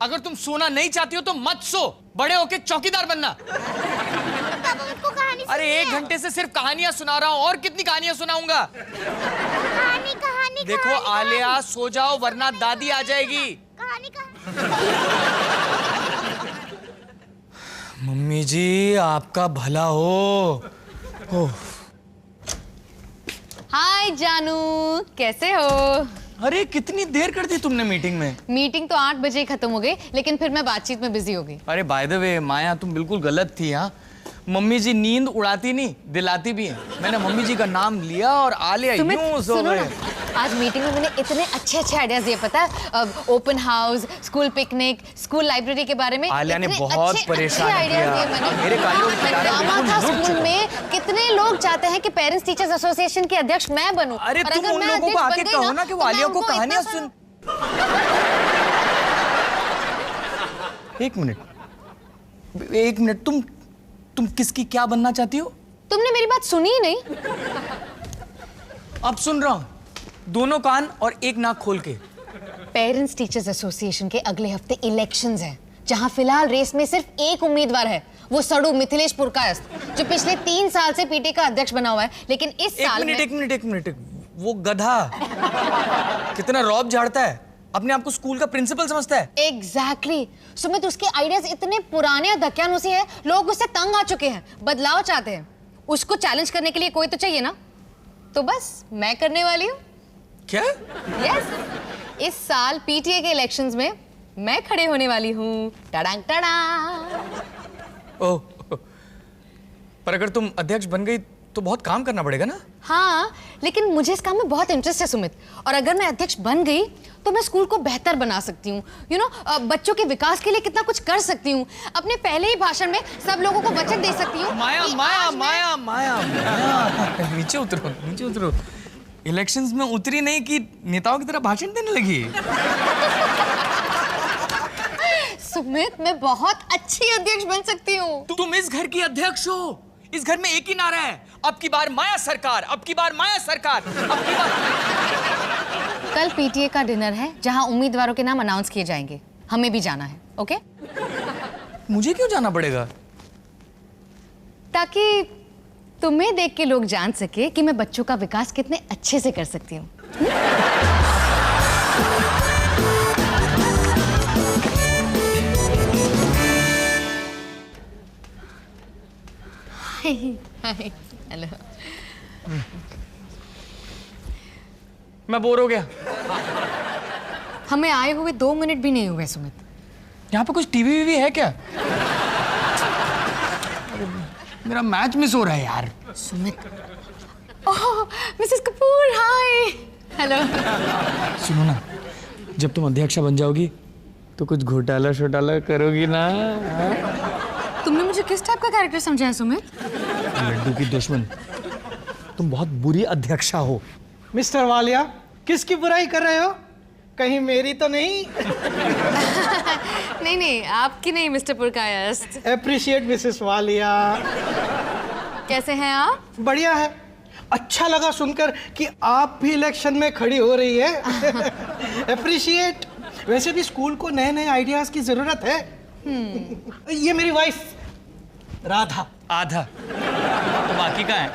अगर तुम सोना नहीं चाहती हो तो मत सो, बड़े होके चौकीदार बनना। अरे 1 घंटे से सिर्फ कहानियां सुना रहा हूँ, और कितनी कहानियां सुनाऊंगा। कहानी देखो आलिया, सो जाओ वरना दादी आ जाएगी। मम्मी जी आपका भला हो। हाय जानू, कैसे हो? अरे कितनी देर कर दी तुमने मीटिंग में? मीटिंग तो 8 बजे ही खत्म हो गई, लेकिन फिर मैं बातचीत में बिजी हो गई। अरे बाय द वे माया, तुम बिल्कुल गलत थी। हाँ, मम्मी जी नींद उड़ाती नहीं, दिलाती भी है। मैंने मम्मी जी का नाम लिया और आलिया यूं सो गए। आज मीटिंग में मैंने इतने अच्छे आइडियाज दिए, पता है? Open house, school picnic, school library के बारे में। आलिया ने बहुत परेशान किया। मेरे ड्रामा था स्कूल में। कितने लोग चाहते हैं कि पेरेंट्स टीचर्स एसोसिएशन के अध्यक्ष मैं बनूं। अरे तुम उन लोगों को आके कहो ना कि वो आलिया को कहानियां सुन। एक मिनट, तुम किसकी क्या बनना चाहती हो? तुमने मेरी बात सुनी ही नहीं। अब सुन रहा हूं, दोनों कान और एक नाक खोल के। पेरेंट्स टीचर्स एसोसिएशन के अगले हफ्ते इलेक्शंस हैं, जहां फिलहाल रेस में सिर्फ एक उम्मीदवार है, वो सड़ू मिथिलेश पुरकायस्थ, जो पिछले 3 साल से पीटे का अध्यक्ष बना हुआ है। लेकिन इस साल एक मिनट, वो गधा कितना रौब झाड़ता है, अपने आप को स्कूल का प्रिंसिपल समझता है। एग्जैक्टली सुमित, उसके आइडियाज इतने पुराने और दकियानुसी हैं, लोग उससे तंग आ चुके हैं, बदलाव चाहते हैं। उसको चैलेंज करने के लिए कोई तो चाहिए ना, तो बस मैं करने वाली हूँ। क्या? यस, इस साल पीटीए के इलेक्शंस में मैं खड़े होने वाली हूँ। टडांग टडा। ओह, पर अगर तुम अध्यक्ष बन गई तो बहुत काम करना पड़ेगा ना? हाँ, लेकिन मुझे इस काम में बहुत इंटरेस्ट है सुमित, और अगर मैं अध्यक्ष बन गई तो मैं स्कूल को बेहतर बना सकती हूँ। बच्चों के विकास के लिए कितना कुछ कर सकती हूँ। अपने पहले ही भाषण में सब लोगों को वचन दे सकती हूँ। माया, नीचे उतरो। इलेक्शंस में उतरी नहीं कि नेताओं की तरह भाषण देने लगी। सुमित, मैं बहुत अच्छी अध्यक्ष बन सकती हूँ। तुम इस घर की अध्यक्ष हो। इस घर में एक ही नारा है, अब की बार माया सरकार, अब की बार माया सरकार, अब की बार। कल पीटीए का डिनर है, जहां उम्मीदवारों के नाम अनाउंस किए जाएंगे। हमें भी जाना है, ओके? मुझे क्यों जाना पड़ेगा? ताकि तुम्हें देख के लोग जान सके कि मैं बच्चों का विकास कितने अच्छे से कर सकती हूँ। हेलो। मैं बोर हो गया। हमें आए हुए 2 मिनट भी नहीं हुए सुमित। यहाँ पे कुछ टीवी वीवी है क्या? मेरा मैच मिस हो रहा है यार। सुमित। ओह, मिसेस कपूर, हाय। हेलो। सुनो ना, जब तुम अध्यक्षा बन जाओगी तो कुछ घोटाला शोटाला करोगी ना? तुमने मुझे किस टाइप का कैरेक्टर समझा है सुमित? लड्डू की दुश्मन। तुम बहुत बुरी अध्यक्षा हो। मिस्टर वालिया, किसकी बुराई कर रहे हो? कहीं मेरी तो नहीं? नहीं, आपकी नहीं mister Purkayastha. Appreciate Mrs Walia. कैसे हैं आप? बढ़िया है। अच्छा लगा सुनकर कि आप भी इलेक्शन में खड़ी हो रही है। एप्रिशिएट। वैसे भी स्कूल को नए नए आइडियाज की जरूरत है। ये मेरी वाइफ राधा। आधा तो बाकी का है।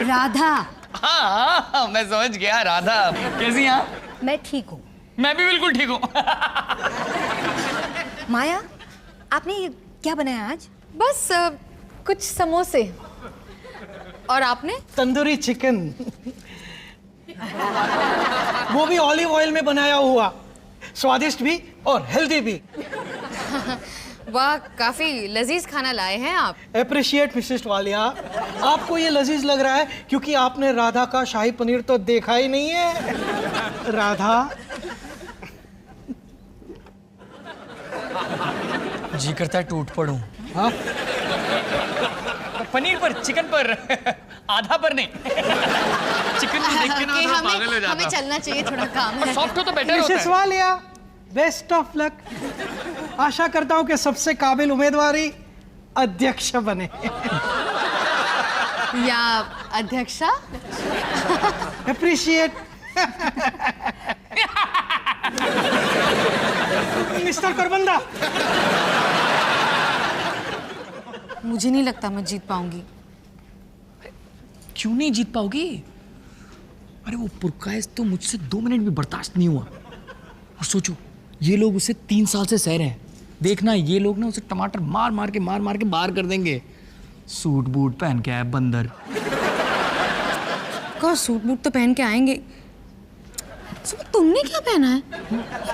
राधा। हाँ, मैं समझ गया। राधा कैसी हैं आप? मैं ठीक हूँ। मैं भी बिल्कुल ठीक हूँ। माया, आपने ये क्या बनाया आज? बस कुछ समोसे। और आपने? तंदूरी चिकन। वो भी ऑलिव ऑयल में बनाया हुआ, स्वादिष्ट भी और हेल्दी भी। वाह, काफी लजीज खाना लाए हैं आप। Appreciate Mrs Walia. आपको ये लजीज लग रहा है क्योंकि आपने राधा का शाही पनीर तो देखा ही नहीं है। राधा, जी करता है टूट पड़ूं। हाँ? पनीर पर, चिकन पर, आधा पर नहीं। चिकन को देख के ना पागल हो जाता। हमें चलना चाहिए, थोड़ा काम है। सॉफ्ट हो तो बेटर होता मिसेस है। Walia, best of luck. आशा करता हूं कि सबसे काबिल उम्मीदवारी अध्यक्ष बने। या अध्यक्षा। एप्रिशिएट। मिस्टर करबंदा, मुझे नहीं लगता मैं जीत पाऊंगी। क्यों नहीं जीत पाओगी? अरे वो पुरकायस तो मुझसे 2 मिनट भी बर्दाश्त नहीं हुआ। और सोचो, ये लोग उसे 3 साल से सह रहे हैं। देखना, ये लोग ना उसे टमाटर मार मार के बाहर कर देंगे। सूट बूट पहन के आया बंदर। का सूट बूट तो पहन के आएंगे। सुमित, तुमने क्या पहना है? ये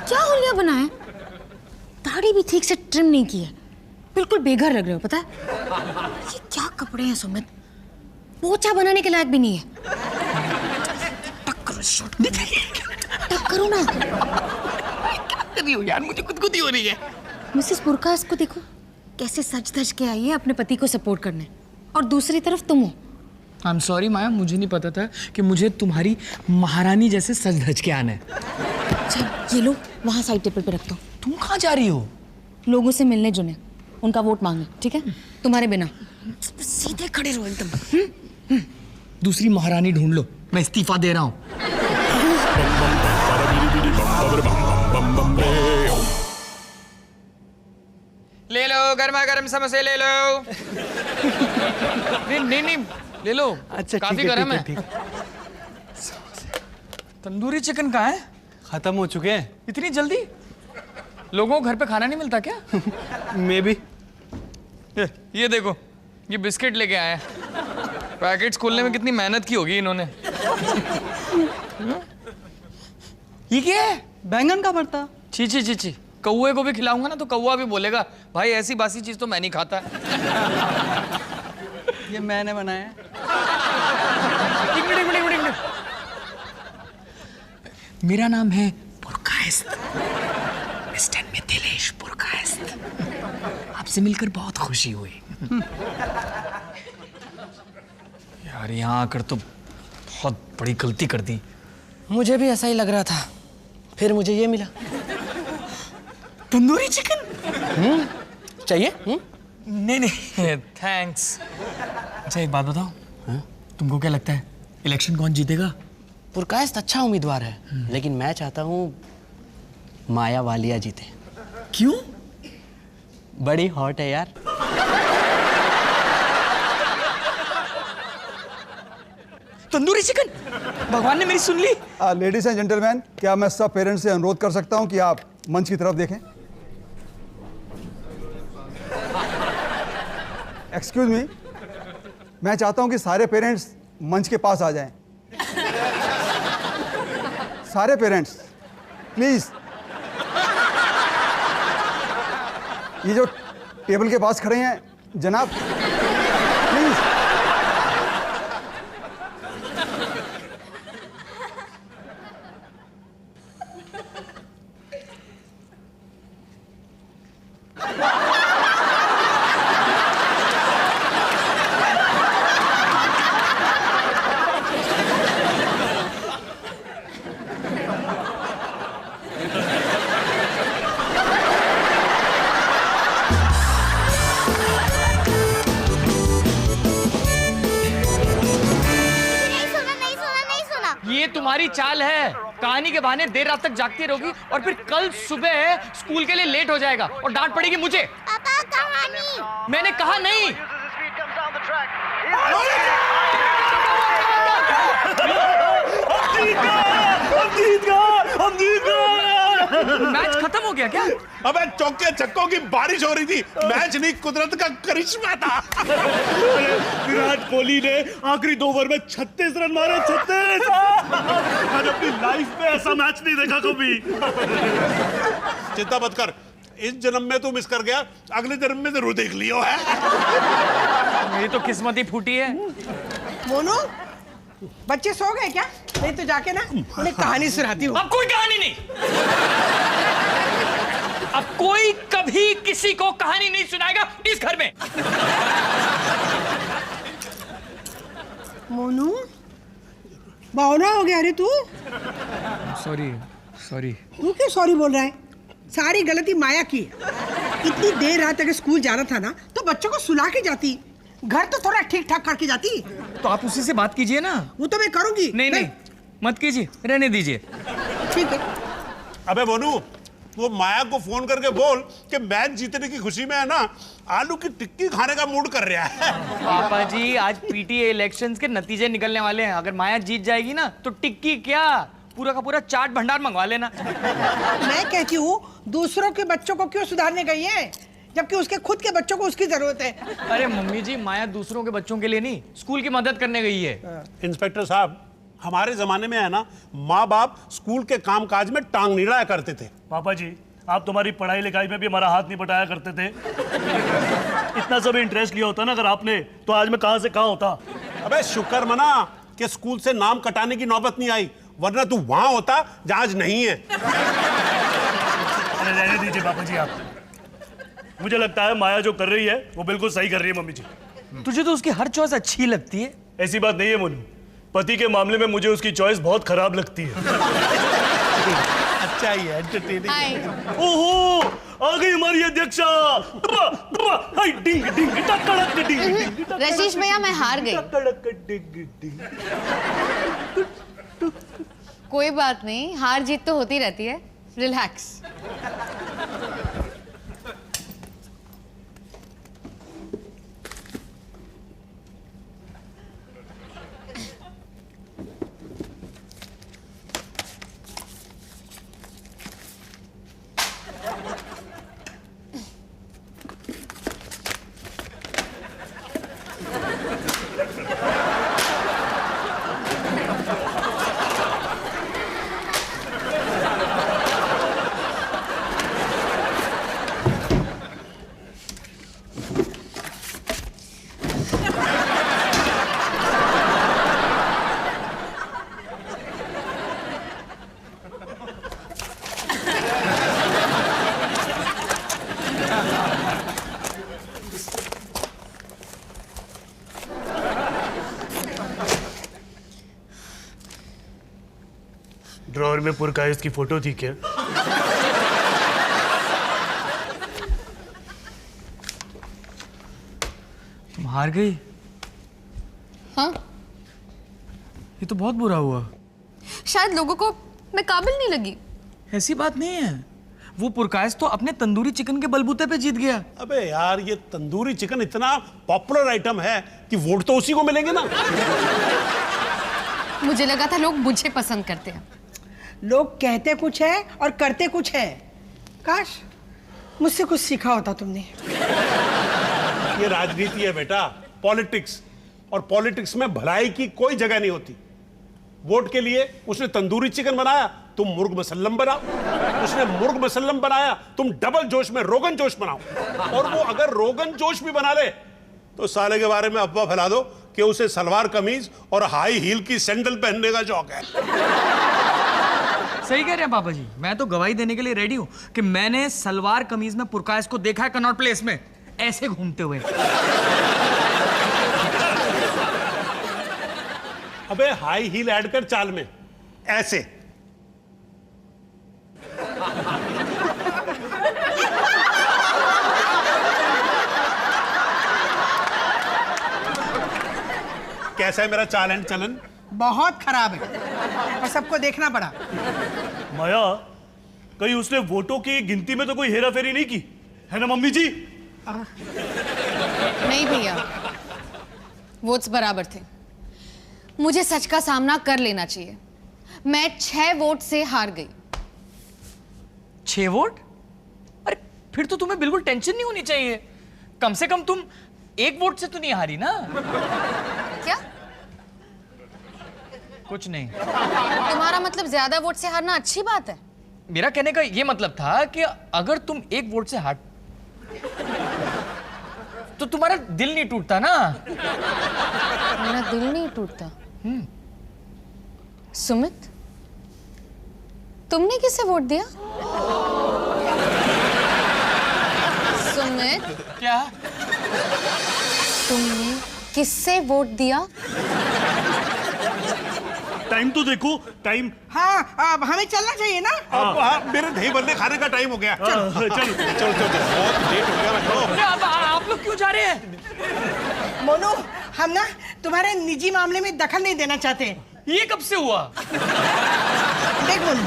क्या हुलिया बना है? दाढ़ी भी ठीक से ट्रिम नहीं की है, बिल्कुल बेघर लग रहे हो। पता है ये क्या कपड़े हैं सुमित? पोछा बनाने के लायक भी नहीं है। टक करो ना। क्या कर रही हो यार? मुझे खुदकुदी हो रही है। मिसेस पुरकास को देखो, कैसे सज धज के आई है अपने पति को सपोर्ट करने, और दूसरी तरफ तुम हो। आई एम सॉरी माया, मुझे नहीं पता था कि मुझे तुम्हारी महारानी जैसे सज धज के आना है। अच्छा, ये लो वहाँ साइड टेबल पे रख दो। तुम कहाँ जा रही हो? लोगों से मिलने जुने, उनका वोट मांगने, ठीक है? तुम्हारे बिना। सीधे खड़े रहो एकदम। दूसरी महारानी ढूंढ लो, मैं इस्तीफा दे रहा हूँ। ले लो गर्मा गर्म समोसे ले लो। नहीं ले लो। अच्छा, काफी गर्म है। तंदूरी चिकन कहाँ है? खत्म हो चुके हैं। इतनी जल्दी? लोगों को घर पे खाना नहीं मिलता क्या? May be. ये देखो, ये बिस्किट लेके आए हैं। पैकेट्स खोलने में कितनी मेहनत की होगी इन्होंने। ये क्या है? बैंगन का भरता। छी। कौवे को भी खिलाऊंगा ना तो कौवा भी बोलेगा, भाई ऐसी बासी चीज तो मैं नहीं खाता। ये मैंने बनाया। एक मिनट। मेरा नाम है पुरकायस्त, मिस्टर मिथिलेश पुरकायस्त। आपसे मिलकर बहुत खुशी हुई। यार यहाँ आकर तो बहुत बड़ी गलती कर दी। मुझे भी ऐसा ही लग रहा था, फिर मुझे ये मिला। तंदूरी चिकन चाहिए? नहीं थैंक्स। अच्छा एक बात बताओ, तुमको क्या लगता है इलेक्शन कौन जीतेगा? पुरकायस्त अच्छा उम्मीदवार है, लेकिन मैं चाहता हूँ माया वालिया जीते। क्यों? बड़ी हॉट है यार। तंदूरी चिकन, भगवान ने मेरी सुन ली। लेडीज एंड जेंटलमैन, क्या मैं सब पेरेंट्स से अनुरोध कर सकता हूं कि आप मंच की तरफ देखें? एक्सक्यूज मी, मैं चाहता हूं कि सारे पेरेंट्स मंच के पास आ जाएं। सारे पेरेंट्स प्लीज। ये जो टेबल के पास खड़े हैं जनाब, प्लीज। नहीं सुना। ये तुम्हारी चाल है, कहानी के बहाने देर रात तक जागती रहोगी और फिर कल सुबह स्कूल के लिए लेट हो जाएगा और डांट पड़ेगी मुझे। पापा कहानी। मैंने कहा नहीं। मैच खत्म हो गया क्या? अबे चौके छक्कों की बारिश हो रही थी, मैच नहीं कुदरत का करिश्मा था। विराट कोहली ने आखिरी 2 ओवर में 36 रन मारे। 36। मैंने अपनी लाइफ में ऐसा मैच नहीं देखा कभी। चिंता मत कर, इस जन्म में तू मिस कर गया, अगले जन्म में जरूर देख लियो है। मेरी तो किस्मत ही फूटी है। मोनू, बच्चे सो गए क्या? नहीं तो जाके ना उन्हें कहानी सुनाती हूँ। अब कोई कहानी नहीं। अब कोई कभी किसी को कहानी नहीं सुनाएगा इस घर में। मोनू, बावला हो गया रे तू। सॉरी। तू क्यों सॉरी बोल रहा है? सारी गलती माया की है। इतनी देर रात अगर स्कूल जाना था ना तो बच्चों को सुला के जाती, घर तो थोड़ा ठीक ठाक करके जाती। तो आप उसी से बात कीजिए ना। वो तो मैं करूंगी। नहीं मत कीजिए, रहने दीजिए। ठीक है। अबे मोनू, वो माया को फोन करके बोल कि मैच जीतने की खुशी में है ना आलू की टिक्की खाने का मूड कर रहा है। पापा जी आज पीटीए इलेक्शंस के नतीजे निकलने वाले हैं। अगर माया जीत जाएगी ना तो टिक्की क्या पूरा का पूरा चाट भंडार मंगवा लेना। मैं कहती हूँ दूसरों के बच्चों को क्यों सुधारने गई है, जबकि उसके खुद के बच्चों को उसकी जरूरत है। अरे मम्मी जी, माया दूसरों के बच्चों के लिए नहीं, स्कूल की मदद करने गई है। इंस्पेक्टर साहब, हमारे जमाने में है ना माँ बाप स्कूल के कामकाज में टांग नहीं रहा करते थे। पापा जी, आप तुम्हारी पढ़ाई लिखाई में भी हमारा हाथ नहीं बटाया करते थे। इतना सब इंटरेस्ट लिया होता ना अगर आपने, तो आज मैं कहां से कहां होता। अबे शुक्र मना कि स्कूल से नाम कटाने की नौबत नहीं आई, वरना तू वहां होता जहां आज नहीं है। अरे रहने दीजिए पापा जी, आप मुझे लगता है माया जो कर रही है वो बिल्कुल सही कर रही है मम्मी जी। तुझे तो उसकी हर चॉइस अच्छी लगती है। ऐसी बात नहीं है मोनू, पति के मामले में मुझे उसकी चॉइस बहुत खराब लगती है। अच्छा ही है, एंटरटेनिंग। हाय। ओहो, आ गई हमारी अध्यक्षा। हाय डिंग डिंग टक टक डिंग डिंग। रशीश भैया मैं हार गई। डिंग डिंग। कोई बात नहीं, हार जीत तो होती रहती है, रिलैक्स। ड्रॉअर में पुरकायस्त की फोटो थी क्या? तुम हार गई? हाँ, ये तो बहुत बुरा हुआ। शायद लोगों को मैं काबिल नहीं लगी। ऐसी बात नहीं है, वो पुरकायस तो अपने तंदूरी चिकन के बलबूते पे जीत गया। अबे यार, ये तंदूरी चिकन इतना पॉपुलर आइटम है कि वोट तो उसी को मिलेंगे ना। मुझे लगा था लोग मुझे पसंद करते हैं। लोग कहते कुछ है और करते कुछ है। काश मुझसे कुछ सीखा होता तुमने। ये राजनीति है बेटा, पॉलिटिक्स, और पॉलिटिक्स में भलाई की कोई जगह नहीं होती। वोट के लिए उसने तंदूरी चिकन बनाया, तुम मुर्ग मसल्लम बनाओ। उसने मुर्ग मसल्लम बनाया, तुम डबल जोश में रोगन जोश बनाओ। और वो अगर रोगन जोश भी बना ले तो साले के बारे में अफवाह फैला दो कि उसे सलवार कमीज और हाई हील की सैंडल पहनने का शौक है। सही कह रहे हैं पापा जी, मैं तो गवाही देने के लिए रेडी हूं कि मैंने सलवार कमीज में पुरकायस को देखा है कनॉट प्लेस में ऐसे घूमते हुए। अबे हाई हील ऐड कर चाल में, ऐसे। कैसा है मेरा चाल एंड चलन? बहुत खराब है और सबको देखना पड़ा। माया, कहीं उसने वोटों की गिनती में तो कोई हेरा फेरी नहीं की है ना मम्मी जी? नहीं भैया, वोट्स बराबर थे। मुझे सच का सामना कर लेना चाहिए। मैं 6 वोट से हार गई। 6 वोट? अरे फिर तो तुम्हें बिल्कुल टेंशन नहीं होनी चाहिए। कम से कम तुम 1 वोट से तो नहीं हारी ना? क्या? कुछ नहीं। तुम्हारा मतलब ज्यादा वोट से हारना अच्छी बात है? मेरा कहने का ये मतलब था कि अगर तुम 1 वोट से हार तो तुम्हारा दिल नहीं टूटता ना? मेरा दिल नहीं टूटता। सुमित, तुमने किसे वोट दिया? सुमित, क्या? तुमने किससे वोट दिया? टाइम तो देखो, टाइम। हाँ, अब हमें चलना चाहिए ना। अब मेरे दही बल्ले खाने का टाइम हो गया। चलो चल बहुत लेट हो गया। चलो। अब आप लोग क्यों जा रहे हैं? मोनू, हम ना तुम्हारे निजी मामले में दखल नहीं देना चाहते। ये कब से हुआ? देख मोनू,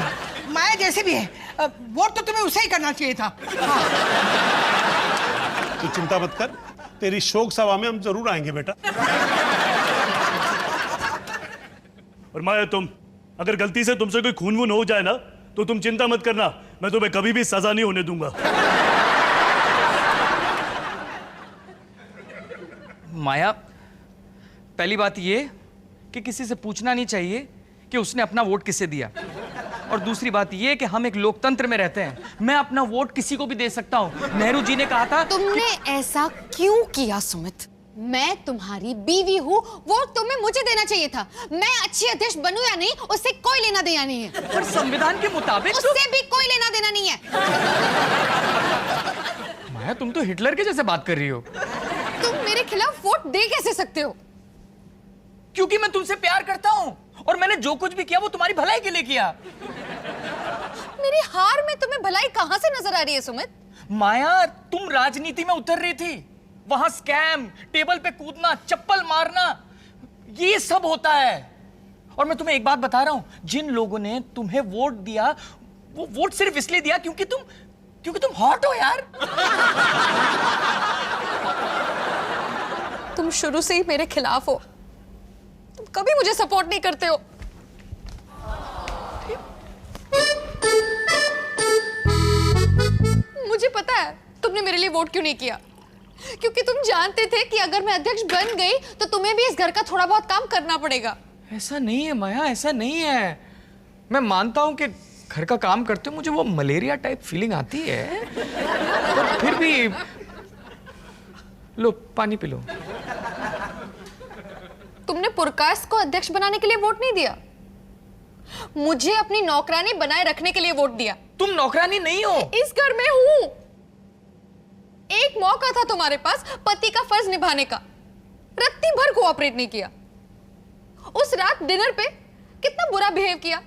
माया जैसे भी है, वोट तो तुम्हें उसे ही करना चाहिए था। तू चिंता मत कर, तेरी शोक सभा में हम जरूर आएंगे बेटा। और माया, तुम अगर गलती से तुमसे कोई खून वून हो जाए ना, तो तुम चिंता मत करना, मैं तुम्हें कभी भी सजा नहीं होने दूंगा। माया, पहली बात ये कि किसी से पूछना नहीं चाहिए कि उसने अपना वोट किसे दिया, और दूसरी बात ये कि हम एक लोकतंत्र में रहते हैं, मैं अपना वोट किसी को भी दे सकता हूं। नेहरू जी ने कहा था। तुमने ऐसा क्यों किया सुमित? मैं तुम्हारी बीवी हूँ, वोट तुम्हें मुझे देना चाहिए था। मैं अच्छी अध्यक्ष बनूं या नहीं, उससे कोई लेना देना नहीं है। पर संविधान के मुताबिक उससे भी कोई लेना देना नहीं है। माया, तुम तो हिटलर के जैसे बात कर रही हो। तुम मेरे खिलाफ वोट दे कैसे सकते हो? क्योंकि मैं तुमसे प्यार करता हूं, और मैंने जो कुछ भी किया वो तुम्हारी भलाई के लिए किया। मेरी हार में तुम्हें भलाई कहां से नजर आ रही है सुमित? माया, तुम राजनीति में उतर रही थी, वहां स्कैम, टेबल पे कूदना, चप्पल मारना, ये सब होता है। और मैं तुम्हें एक बात बता रहा हूं, जिन लोगों ने तुम्हें वोट दिया, वो वोट सिर्फ इसलिए दिया क्योंकि तुम हॉट हो यार। तुम शुरू से ही मेरे खिलाफ हो, तुम कभी मुझे सपोर्ट नहीं करते हो। मुझे पता है तुमने मेरे लिए वोट क्यों नहीं किया, क्योंकि तुम जानते थे कि अगर मैं अध्यक्ष बन गई तो तुम्हें भी इस घर का थोड़ा बहुत काम करना पड़ेगा। ऐसा नहीं है माया, ऐसा नहीं है। मैं मानता हूं कि घर का काम करते हुए मुझे वो मलेरिया टाइप फीलिंग आती है, पर फिर भी लो पानी पी लो। तुमने पुरकाश को अध्यक्ष बनाने के लिए वोट नहीं दिया, मुझे अपनी नौकरानी बनाए रखने के लिए वोट दिया। तुम नौकरानी नहीं हो, इस घर में हूं। एक मौका था तुम्हारे पास पति का फर्ज निभाने का, रत्ती भर कोऑपरेट नहीं किया। उस रात डिनर पे कितना बुरा बिहेव किया,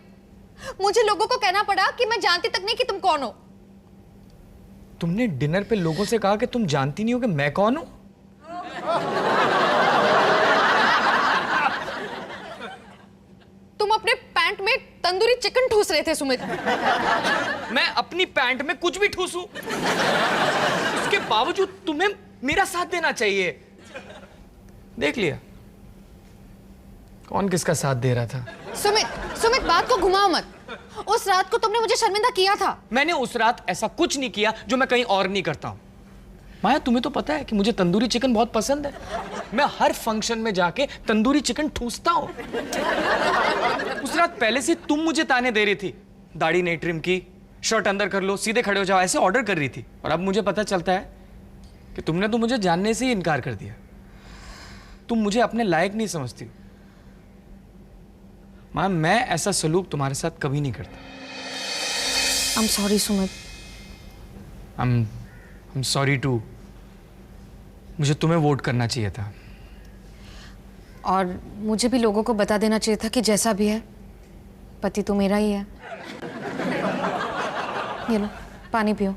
मुझे लोगों को कहना पड़ा कि मैं जानती तक नहीं कि तुम कौन हो। तुमने डिनर पे लोगों से कहा कि तुम जानती नहीं हो कि मैं कौन हूं? तुम अपने पैंट में तंदूरी चिकन ठूस रहे थे सुमित। मैं अपनी पैंट में कुछ भी ठूसूं, उसके बावजूद तुम्हें मेरा साथ देना चाहिए। देख लिया कौन किसका साथ दे रहा था। सुमित बात को घुमाओ मत। उस रात को तुमने मुझे शर्मिंदा किया था। मैंने उस रात ऐसा कुछ नहीं किया जो मैं कहीं और नहीं करता हूं। माया, तुम्हें तो पता है कि मुझे तंदूरी चिकन बहुत पसंद है, मैं हर फंक्शन में जाके तंदूरी चिकन ठूसता हूं। उस रात पहले से तुम मुझे ताने दे रही थी, दाढ़ी नहीं ट्रिम की, शर्ट अंदर कर लो, सीधे खड़े हो जाओ, ऐसे ऑर्डर कर रही थी। और अब मुझे पता चलता है कि तुमने तो मुझे जानने से ही इनकार कर दिया। तुम मुझे अपने लायक नहीं समझती हो। मां, मैं ऐसा सलूक तुम्हारे साथ कभी नहीं करता। I'm sorry Sumit. I'm sorry too। मुझे तुम्हें वोट करना चाहिए था। और मुझे भी लोगों को बता देना चाहिए था कि जैसा भी है पति तो मेरा ही है। ये लो पानी पियो।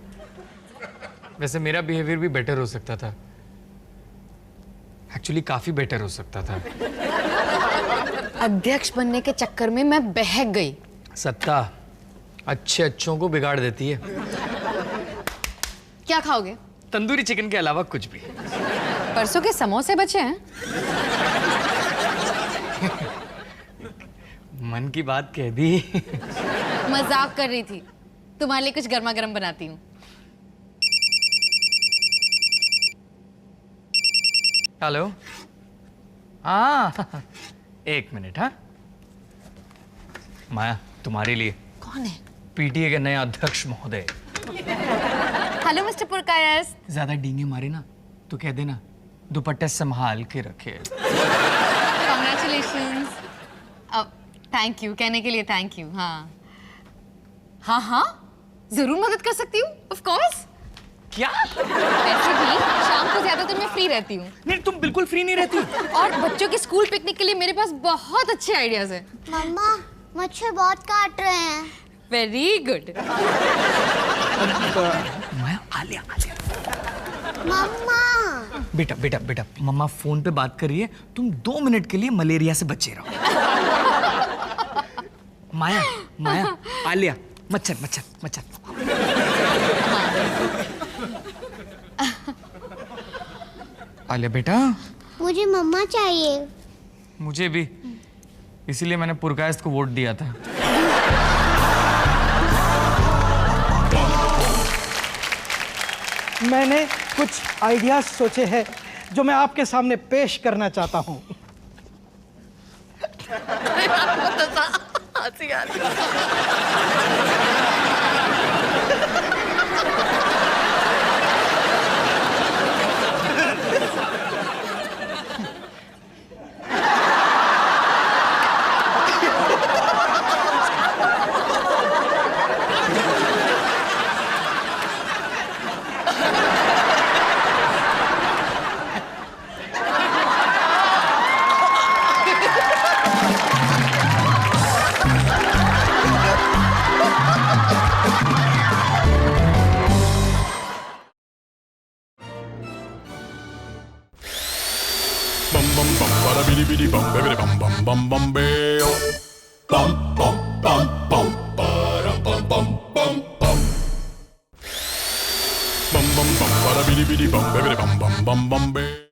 वैसे मेरा बिहेवियर भी बेटर हो सकता था, एक्चुअली काफी बेटर हो सकता था। अध्यक्ष बनने के चक्कर में मैं बहक गई। सत्ता अच्छे अच्छों को बिगाड़ देती है। क्या खाओगे? तंदूरी चिकन के अलावा कुछ भी। परसों के समोसे बचे हैं। मन की बात कह दी। मजाक कर रही थी, तुम्हारे लिए कुछ गर्मा गर्म बनाती हूँ। हेलो, हाँ एक मिनट। हाँ माया, तुम्हारे लिए। कौन है? पीटीए के नए अध्यक्ष महोदय। Hello mister पुरकायस। ज्यादा डींगे मारे ना तो कह देना दुपट्टा संभाल के रखे। कांग्रेचुलेशंस। थैंक यू कहने के लिए थैंक यू। हाँ हाँ हाँ जरूर मदद कर सकती हूँ, ऑफ कोर्स। क्या? वैसे भी शाम को ज्यादातर मैं फ्री रहती हूँ। नहीं, तुम बिल्कुल फ्री नहीं रहती। और बच्चों के स्कूल पिकनिक के लिए मेरे पास बहुत अच्छे आइडियाज हैं। मम्मा मच्छर बहुत काट रहे हैं। Very good. माया, आलिया। मम्मा बेटा बेटा बेटा, मम्मा फोन पे बात कर रही है, तुम 2 मिनट के लिए मलेरिया से बचे रहो। माया माया, आलिया, मच्छर मच्छर मच्छर। आलिया बेटा, मुझे मम्मा चाहिए। मुझे भी, इसीलिए मैंने पुरकायस्त को वोट दिया था। मैंने कुछ आइडियाज सोचे हैं जो मैं आपके सामने पेश करना चाहता हूँ। bum bum bum bada bidi bidi bum baby bum bum bum bum beo bum bum bum bum bada bum bum bum bum bum bum bum bada bidi bidi bum baby bum bum bum bum beo